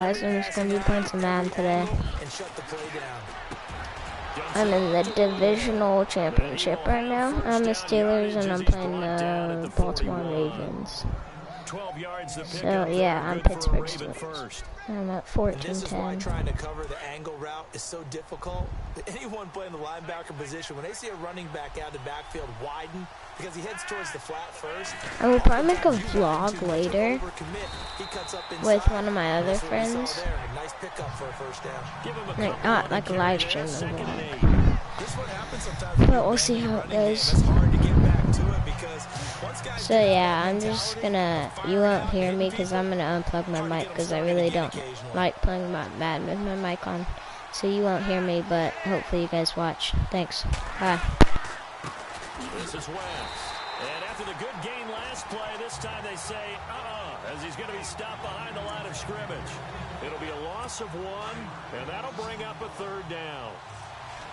Guys, I'm just gonna be playing some Madden today. I'm in the divisional championship right now. I'm the Steelers and I'm playing the Baltimore Ravens. So yeah, I'm Pittsburgh Steelers. I'm at 14-10. This is why trying to cover the angle route is so difficult. Anyone playing the linebacker position, when they see a running back out of the backfield widen, because he heads towards the flat first. I will probably make a vlog later with one of my other friends. Not like a live stream vlog. But we'll see how it goes. So yeah, I'm just gonna, you won't hear me because I'm gonna unplug my mic because I really don't like playing my Madden with my mic on. So you won't hear me, but hopefully you guys watch. Thanks. Bye. This is Wentz. And after the good gain last play, this time they say, as he's going to be stopped behind the line of scrimmage. It'll be a loss of 1, and that'll bring up a 3rd down.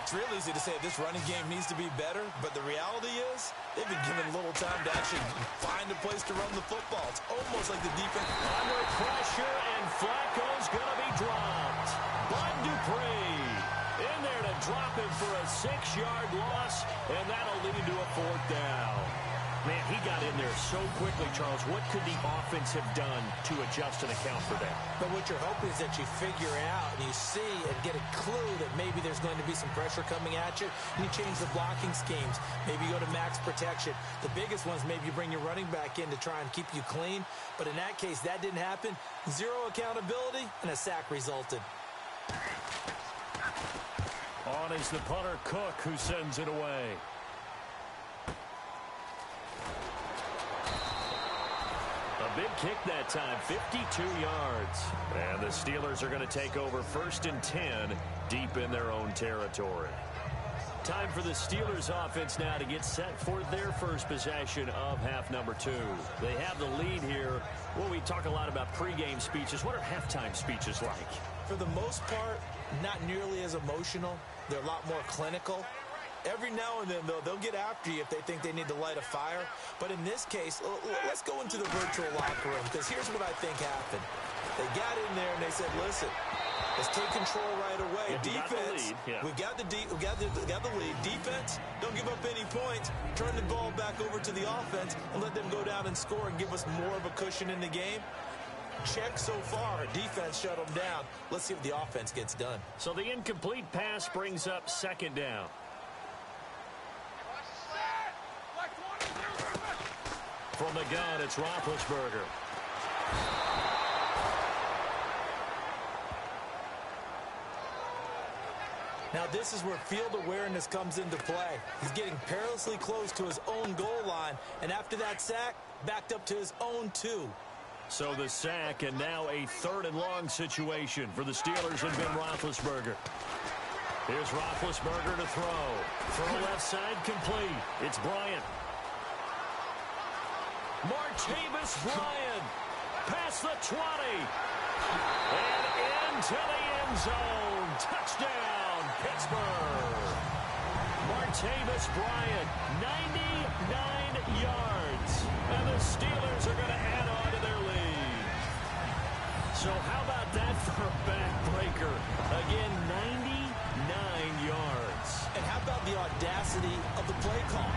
It's real easy to say this running game needs to be better, but the reality is they've been given little time to actually find a place to run the football. It's almost like the defense. Under pressure, and Flacco's going to be dropped. Bud Dupree in there to drop him for a 6-yard loss, and that'll lead to a 4th down. Man, he got in there so quickly, Charles. What could the offense have done to adjust and account for that? But what you're hoping is that you figure out and you see and get a clue that maybe there's going to be some pressure coming at you, and you change the blocking schemes. Maybe you go to max protection. The biggest ones, maybe you bring your running back in to try and keep you clean. But in that case, that didn't happen. 0 accountability, and a sack resulted. On is the punter, Cook, who sends it away. A big kick that time, 52 yards. And the Steelers are going to take over 1st and 10 deep in their own territory. Time for the Steelers offense now to get set for their first possession of half number 2. They have the lead here. Well, we talk a lot about pregame speeches. What are halftime speeches like? For the most part, not nearly as emotional. They're a lot more clinical. Every now and then, though, they'll get after you if they think they need to light a fire. But in this case, let's go into the virtual locker room, because here's what I think happened. They got in there and they said, listen, let's take control right away. Defense, we got the lead. Defense, don't give up any points. Turn the ball back over to the offense and let them go down and score and give us more of a cushion in the game. Check so far. Defense shut them down. Let's see if the offense gets done. So the incomplete pass brings up 2nd down. From the gun, it's Roethlisberger. Now this is where field awareness comes into play. He's getting perilously close to his own goal line, and after that sack, backed up to his own 2. So the sack, and now a 3rd and long situation for the Steelers and Ben Roethlisberger. Here's Roethlisberger to throw. Throw left side complete. It's Bryant. Martavis Bryant past the 20 and into the end zone. Touchdown, Pittsburgh. Martavis Bryant, 99 yards, and the Steelers are going to add on to their lead. So how about that for a backbreaker? Again, 99 yards. And how about the audacity of the play call?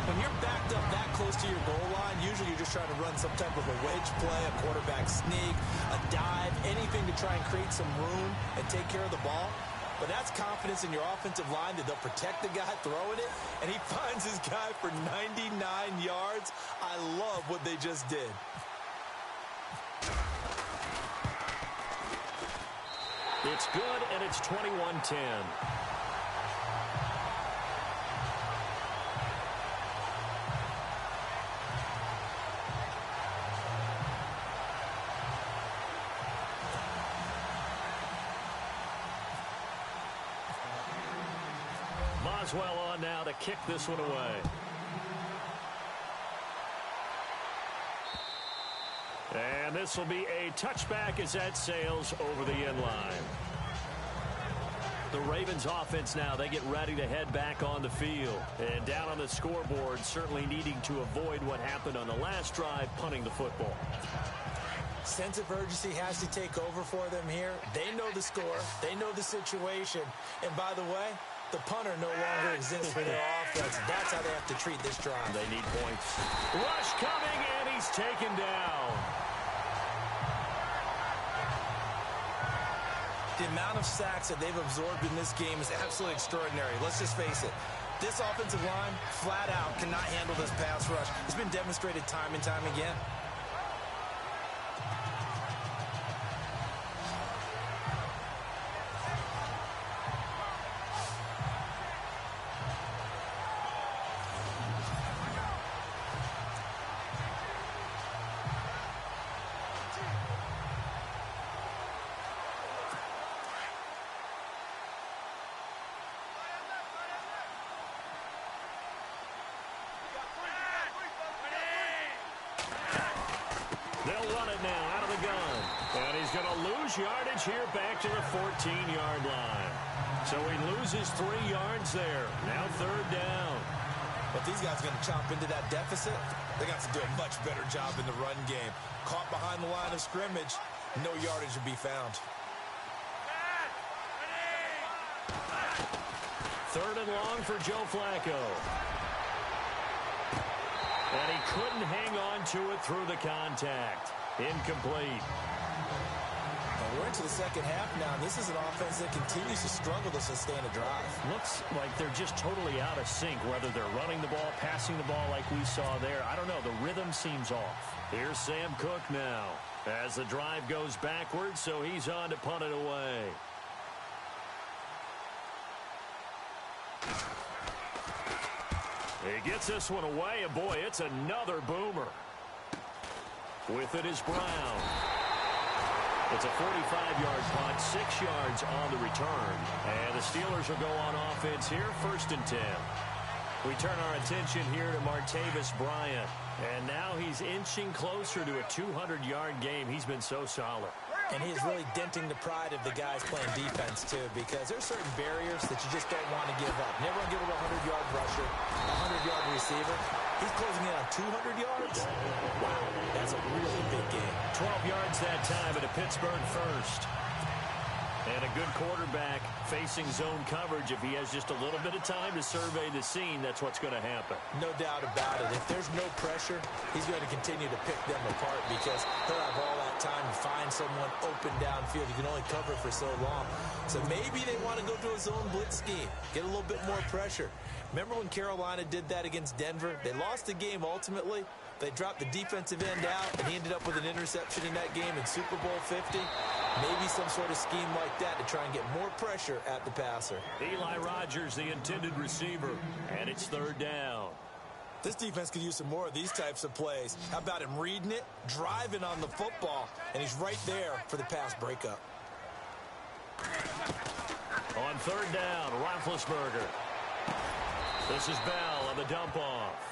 When you're backed up that close to your goal line, usually you're just trying to run some type of a wedge play, a quarterback sneak, a dive, anything to try and create some room and take care of the ball. But that's confidence in your offensive line that they'll protect the guy throwing it, and he finds his guy for 99 yards. I love what they just did. It's good, and it's 21-10. Boswell on now to kick this one away. And this will be a touchback as that sails over the end line. The Ravens offense now, they get ready to head back on the field. And down on the scoreboard, certainly needing to avoid what happened on the last drive, punting the football. Sense of urgency has to take over for them here. They know the score. They know the situation. And by the way, the punter no longer exists for their offense. That's how they have to treat this drive. They need points. Rush coming, and he's taken down. The amount of sacks that they've absorbed in this game is absolutely extraordinary. Let's just face it. This offensive line, flat out, cannot handle this pass rush. It's been demonstrated time and time again. They'll run it now out of the gun. And he's going to lose yardage here back to the 14-yard line. So he loses 3 yards there. Now 3rd down. But these guys are going to chomp into that deficit. They got to do a much better job in the run game. Caught behind the line of scrimmage, no yardage to be found. 3rd and long for Joe Flacco. And he couldn't hang on to it through the contact. Incomplete. Well, we're into the second half now. This is an offense that continues to struggle to sustain a drive. Looks like they're just totally out of sync, whether they're running the ball, passing the ball like we saw there. I don't know. The rhythm seems off. Here's Sam Cook now as the drive goes backwards, so he's on to punt it away. He gets this one away, and boy, it's another boomer. With it is Brown. It's a 45-yard punt, 6 yards on the return. And the Steelers will go on offense here, 1st and 10. We turn our attention here to Martavis Bryant. And now he's inching closer to a 200-yard game. He's been so solid. And he is really denting the pride of the guys playing defense, too, because there's certain barriers that you just don't want to give up. Never want to give up a 100-yard rusher, a 100-yard receiver. He's closing in on 200 yards. Wow, that's a really big game. 12 yards that time at a Pittsburgh first. And a good quarterback facing zone coverage. If he has just a little bit of time to survey the scene, that's what's going to happen. No doubt about it. If there's no pressure, he's going to continue to pick them apart because he'll have all that time to find someone open downfield. You can only cover for so long. So maybe they want to go to a zone blitz scheme, get a little bit more pressure. Remember when Carolina did that against Denver? They lost the game ultimately. They dropped the defensive end out, and he ended up with an interception in that game in Super Bowl 50. Maybe some sort of scheme like that to try and get more pressure at the passer. Eli Rogers, the intended receiver, and it's 3rd down. This defense could use some more of these types of plays. How about him reading it, driving on the football, and he's right there for the pass breakup. On 3rd down, Roethlisberger. This is Bell on the dump-off.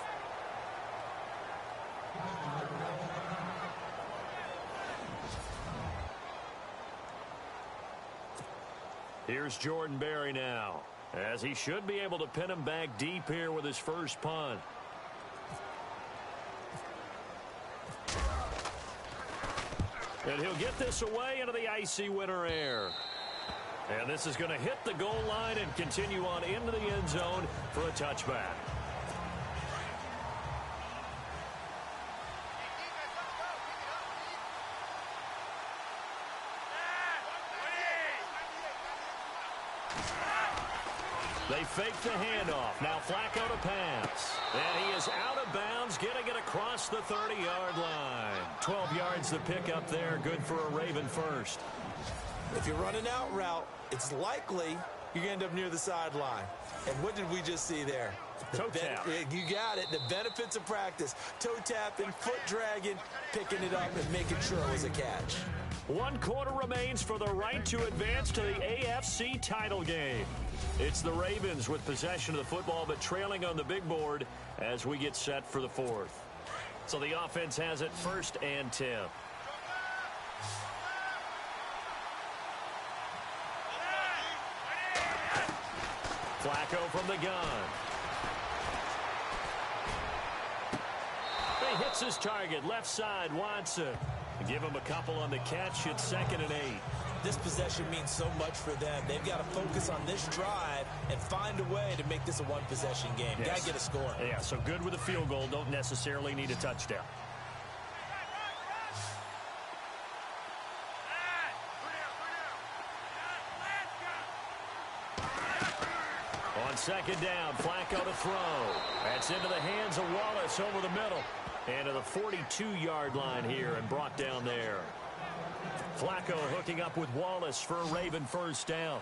Here's Jordan Berry now, as he should be able to pin him back deep here with his first punt. And he'll get this away into the icy winter air. And this is going to hit the goal line and continue on into the end zone for a touchback. They fake the handoff. Now Flacco to pass. And he is out of bounds, getting it across the 30-yard line. 12 yards to pick up there. Good for a Raven first. If you're running out route, it's likely you're going to end up near the sideline. And what did we just see there? Toe tap. You got it. The benefits of practice. Toe tapping, foot dragging, picking it up and making sure it was a catch. 1 quarter remains for the right to advance to the AFC title game. It's the Ravens with possession of the football, but trailing on the big board as we get set for the 4th. So the offense has it 1st and 10. Flacco from the gun. He hits his target, left side, Watson. Give them a couple on the catch. It's 2nd and 8. This possession means so much for them. They've got to focus on this drive and find a way to make this a one-possession game. Yes. Got to get a score. Yeah, so good with a field goal. Don't necessarily need a touchdown. On 2nd down, Flacco to throw. That's into the hands of Wallace over the middle. And to the 42-yard line here and brought down there. Flacco hooking up with Wallace for a Raven first down.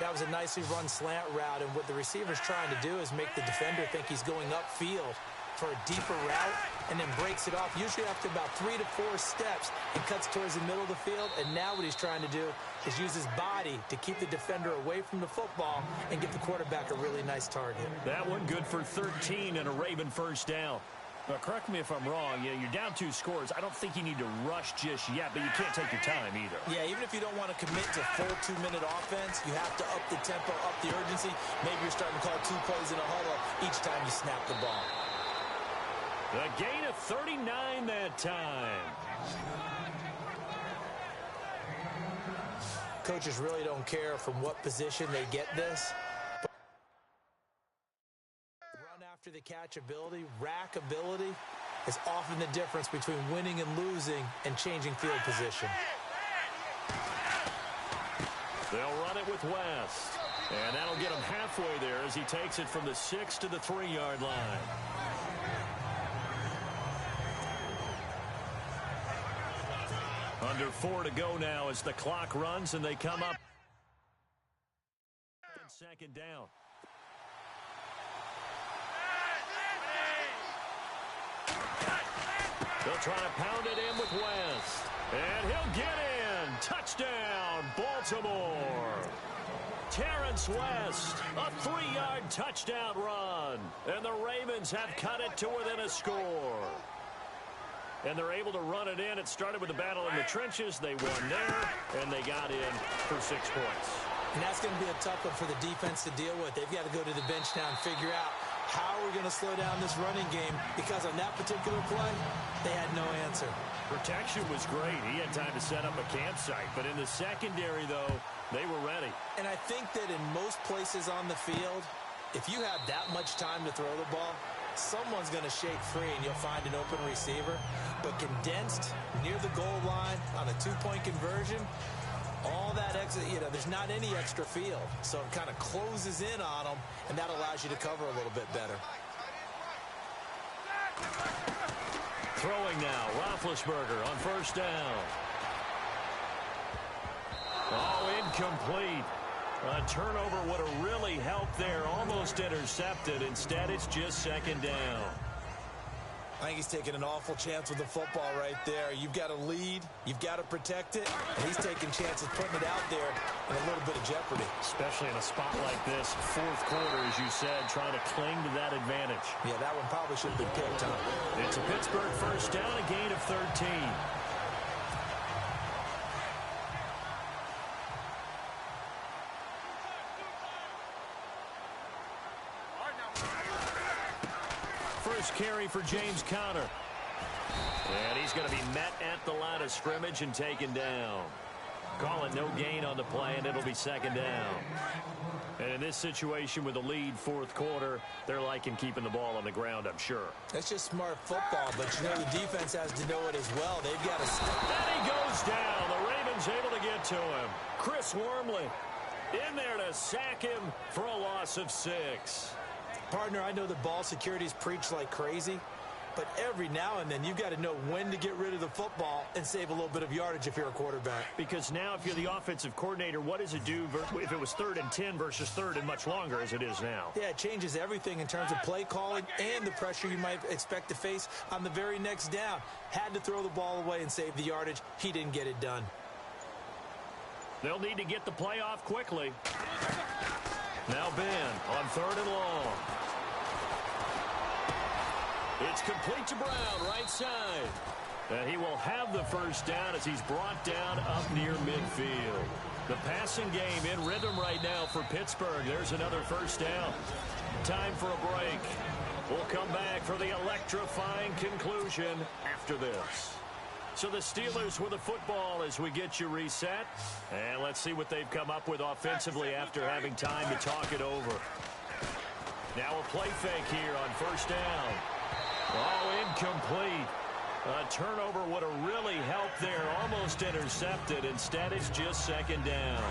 That was a nicely run slant route, and what the receiver's trying to do is make the defender think he's going upfield for a deeper route and then breaks it off, usually after about 3 to 4 steps, and cuts towards the middle of the field. And now what he's trying to do is use his body to keep the defender away from the football and get the quarterback a really nice target. That one good for 13 and a Raven first down. Now, correct me if I'm wrong. You're down 2 scores. I don't think you need to rush just yet, but you can't take your time either. Yeah, even if you don't want to commit to full 2-minute offense, you have to up the tempo, up the urgency. Maybe you're starting to call 2 plays in a huddle each time you snap the ball. A gain of 39 that time. Coaches really don't care from what position they get this. After the catch ability, rack ability is often the difference between winning and losing and changing field position. They'll run it with West. And that'll get him halfway there as he takes it from the 6 to the 3-yard line. Under 4 to go now as the clock runs and they come up. 2nd down. They'll try to pound it in with West. And he'll get in. Touchdown, Baltimore. Terrence West, a 3-yard touchdown run. And the Ravens have cut it to within a score. And they're able to run it in. It started with a battle in the trenches. They won there, and they got in for 6 points. And that's going to be a tough one for the defense to deal with. They've got to go to the bench now and figure out how we're going to slow down this running game, because on that particular play, they had no answer. Protection was great. He had time to set up a campsite. But in the secondary, though, they were ready. And I think that in most places on the field, if you have that much time to throw the ball, someone's going to shake free and you'll find an open receiver. But condensed near the goal line on a 2-point conversion, all that extra, there's not any extra field. So it kind of closes in on them, and that allows you to cover a little bit better. Throwing now, Roethlisberger on first down. Oh, incomplete. A turnover would have really helped there. Almost intercepted. Instead, it's just 2nd down. I think he's taking an awful chance with the football right there. You've got to lead. You've got to protect it. And he's taking chances putting it out there in a little bit of jeopardy. Especially in a spot like this, 4th quarter, as you said, trying to cling to that advantage. Yeah, that one probably should have been picked, huh? It's a Pittsburgh first down, a gain of 13. First carry for James Conner. And he's going to be met at the line of scrimmage and taken down. Call it no gain on the play, and it'll be 2nd down. And in this situation with the lead 4th quarter, they're liking keeping the ball on the ground, I'm sure. That's just smart football, but the defense has to know it as well. They've got to stop. And he goes down. The Ravens able to get to him. Chris Wormley in there to sack him for a loss of 6. Partner, I know the ball security's preached like crazy, but every now and then you've got to know when to get rid of the football and save a little bit of yardage if you're a quarterback. Because now if you're the offensive coordinator, what does it do if it was 3rd and 10 versus 3rd and much longer as it is now? Yeah, it changes everything in terms of play calling and the pressure you might expect to face on the very next down. Had to throw the ball away and save the yardage. He didn't get it done. They'll need to get the play off quickly. Now Ben on 3rd and long. It's complete to Brown, right side. And he will have the first down as he's brought down up near midfield. The passing game in rhythm right now for Pittsburgh. There's another first down. Time for a break. We'll come back for the electrifying conclusion after this. So the Steelers with the football as we get you reset. And let's see what they've come up with offensively after having time to talk it over. Now a play fake here on first down. Oh, incomplete. A turnover would have really helped there. Almost intercepted. Instead, it's just second down.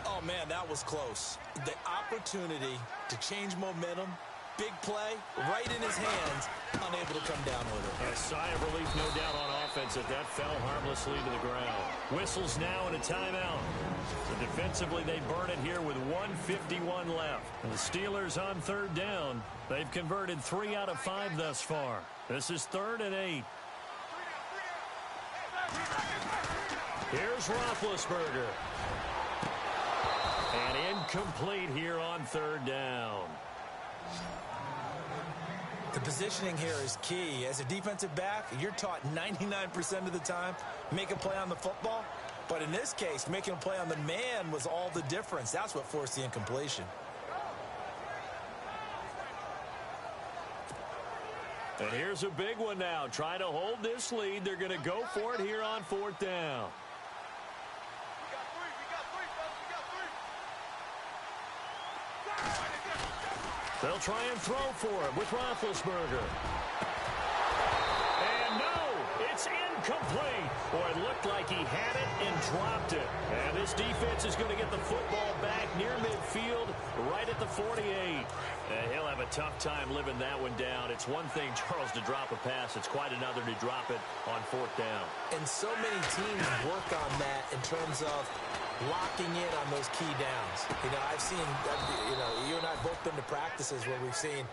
Oh, man, that was close. The opportunity to change momentum. Big play, right in his hands, unable to come down with it. A sigh of relief, no doubt, on offense that fell harmlessly to the ground. Whistles now and a timeout. So defensively, they burn it here with 1:51 left. And the Steelers on third down. They've converted 3 out of 5 thus far. This is 3rd and 8. Here's Roethlisberger. And incomplete here on third down. The positioning here is key. As a defensive back, you're taught 99% of the time, make a play on the football. But in this case, making a play on the man was all the difference. That's what forced the incompletion. And here's a big one now. Trying to hold this lead. They're going to go for it here on 4th down. They'll try and throw for it with Roethlisberger. And no, it's incomplete. Boy, it looked like he had it and dropped it. And this defense is going to get the football back near midfield, right at the 48. And he'll have a tough time living that one down. It's one thing, Charles, to drop a pass. It's quite another to drop it on 4th down. And so many teams work on that in terms of locking in on those key downs. You know, I've seen, you and I both been to practices where we've seen,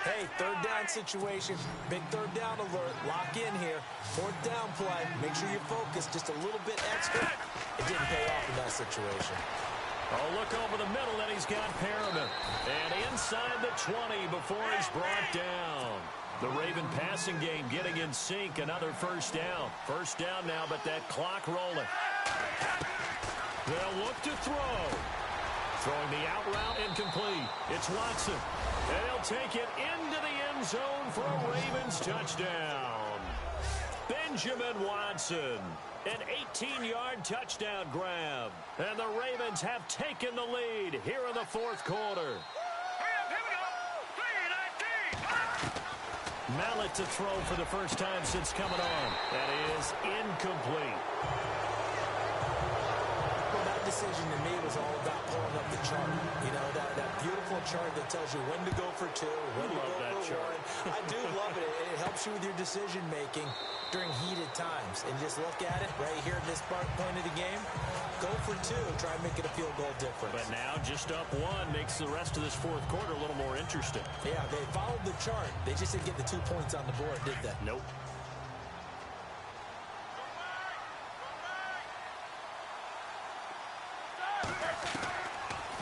hey, 3rd down situation, big 3rd down alert, lock in here, 4th down play, make sure you focus just a little bit extra. It didn't pay off in that situation. Oh, look over the middle, and he's got Perriman. And inside the 20 before he's brought down. The Raven passing game getting in sync, another first down. First down now, but that clock rolling. They'll look to throw. Throwing the out route, incomplete. It's Watson. And he'll take it into the end zone for a Ravens touchdown. Benjamin Watson. An 18-yard touchdown grab. And the Ravens have taken the lead here in the 4th quarter. Mallet to throw for the first time since coming on. That is incomplete. Well, that decision to me was all about pulling up the chart. You know, that beautiful chart that tells you when to go for 2, when to go for 1. I do love it. It helps you with your decision making during heated times. And just look at it right here at this point of the game. Go for 2. Try and make it a field goal difference. But now just up 1 makes the rest of this 4th quarter a little more interesting. Yeah, they followed the chart. They just didn't get the 2 points on the board, did they? Nope.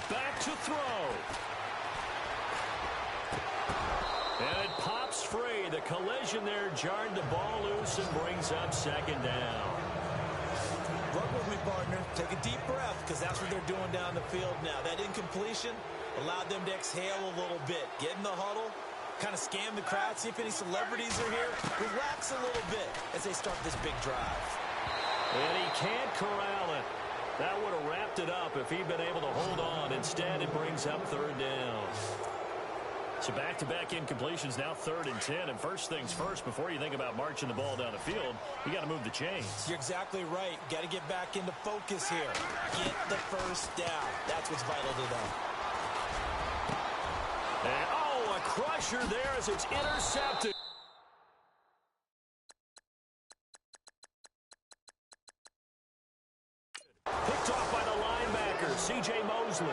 Back to throw. And it pops free. The collision there jarred the ball loose and brings up second down. Run with me, partner. Take a deep breath, because that's what they're doing down the field now. That incompletion allowed them to exhale a little bit. Get in the huddle, kind of scan the crowd, see if any celebrities are here. Relax a little bit as they start this big drive. And he can't corral it. That would have wrapped it up if he'd been able to hold on. Instead, it brings up 3rd down. So back-to-back incompletions, now 3rd and 10. And first things first, before you think about marching the ball down the field, you got to move the chains. You're exactly right. Got to get back into focus here. Get the first down. That's what's vital to them. And, oh, a crusher there as it's intercepted. Picked off by the linebacker, C.J. Mosley.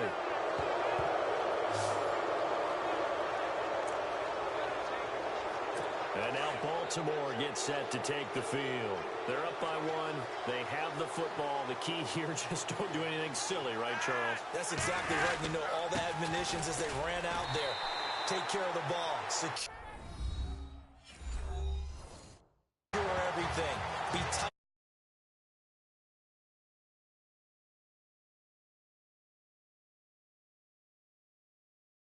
And now Baltimore gets set to take the field. They're up by 1. They have the football. The key here, just don't do anything silly, right, Charles? That's exactly right. You know, all the admonitions as they ran out there. Take care of the ball. Secure everything.